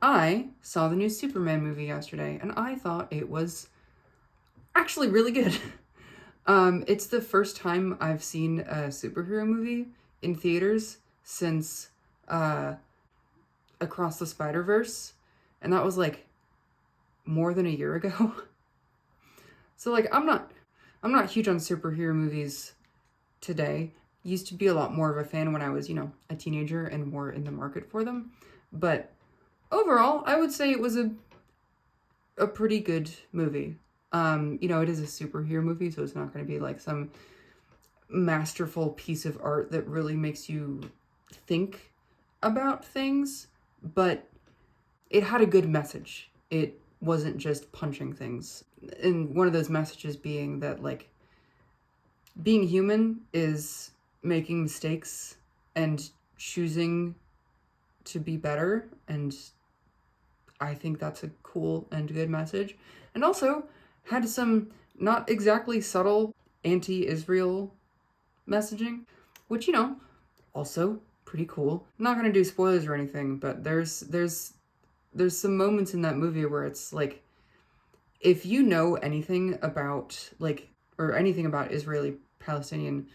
I saw the new Superman movie yesterday, and I thought it was actually really good. It's the first time I've seen a superhero movie in theaters since Across the Spider-Verse, and that was like more than a year ago. So like I'm not huge on superhero movies today. Used to be a lot more of a fan when I was, a teenager and more in the market for them. But overall, I would say it was a pretty good movie. It is a superhero movie, so it's not going to be like some masterful piece of art that really makes you think about things, but it had a good message. It wasn't just punching things. And one of those messages being that, like, being human is making mistakes and choosing to be better. And I think that's a cool and good message. And also had some not exactly subtle anti-Israel messaging, which, also pretty cool. I'm not gonna do spoilers or anything, but there's some moments in that movie where it's like, if you know anything about or anything about Israeli-Palestinian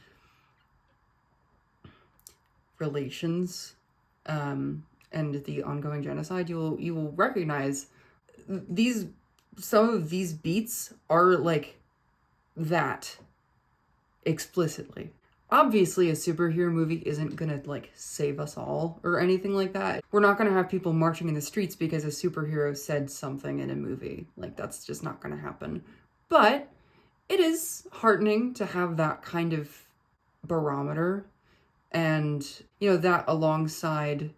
relations, and the ongoing genocide, you will recognize some of these beats are like that explicitly. Obviously, a superhero movie isn't gonna save us all or anything like that. We're not gonna have people marching in the streets because a superhero said something in a movie. Like, that's just not gonna happen. But it is heartening to have that kind of barometer, and that alongside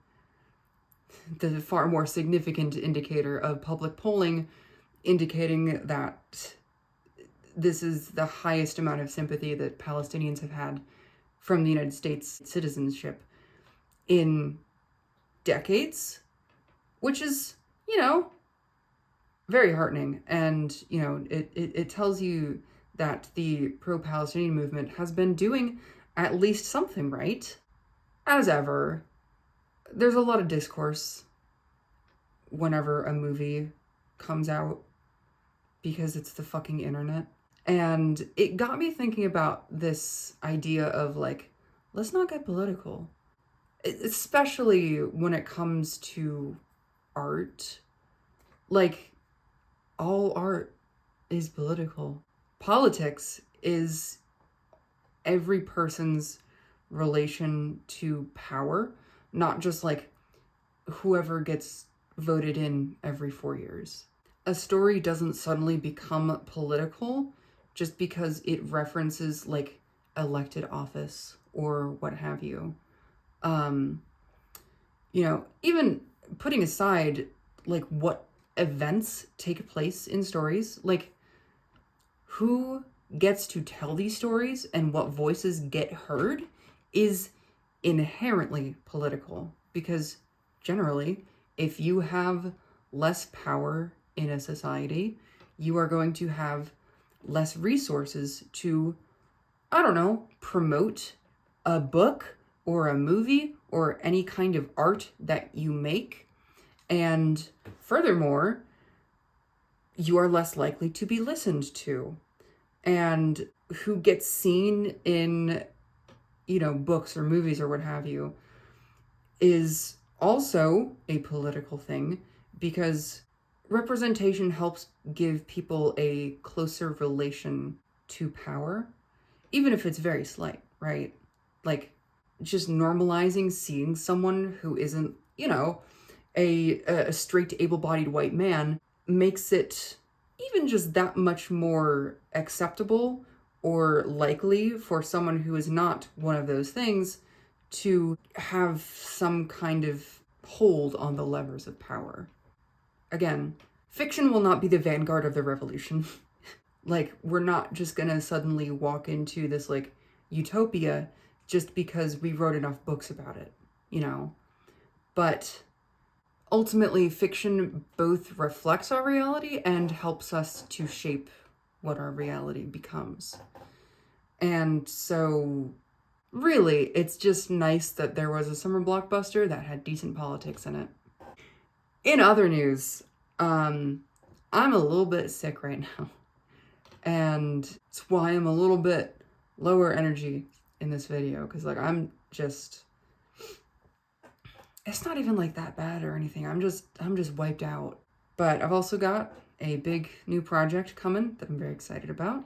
the far more significant indicator of public polling indicating that this is the highest amount of sympathy that Palestinians have had from the United States citizenship in decades, which is, very heartening. And, it tells you that the pro-Palestinian movement has been doing at least something right. As ever, there's a lot of discourse whenever a movie comes out because it's the fucking internet. And it got me thinking about this idea of let's not get political, especially when it comes to art. Like, all art is political. Politics is every person's relation to power, not just whoever gets voted in every 4 years. A story doesn't suddenly become political just because it references elected office or what have you. Even putting aside what events take place in stories, who gets to tell these stories and what voices get heard is inherently political, because generally, if you have less power in a society, you are going to have less resources to, I don't know, promote a book or a movie or any kind of art that you make. And furthermore, you are less likely to be listened to. And who gets seen in, books or movies or what have you is also a political thing, because representation helps give people a closer relation to power, even if it's very slight, right? Just normalizing seeing someone who isn't, a straight, able-bodied white man makes it even just that much more acceptable or likely for someone who is not one of those things to have some kind of hold on the levers of power. Again, fiction will not be the vanguard of the revolution. We're not just gonna suddenly walk into this utopia just because we wrote enough books about it, But ultimately, fiction both reflects our reality and helps us to shape what our reality becomes. And so, really, it's just nice that there was a summer blockbuster that had decent politics in it. In other news, I'm a little bit sick right now. And that's why I'm a little bit lower energy in this video. Because, like, I'm just... It's not even, like, that bad or anything. I'm just wiped out. But I've also got a big new project coming that I'm very excited about.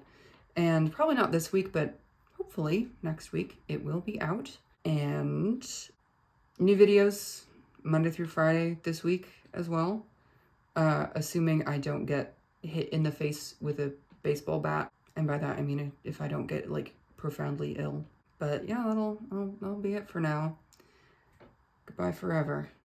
And probably not this week, but hopefully next week it will be out. And new videos Monday through Friday this week as well. Assuming I don't get hit in the face with a baseball bat. And by that I mean if I don't get, like, profoundly ill. But yeah, that'll be it for now. Goodbye forever.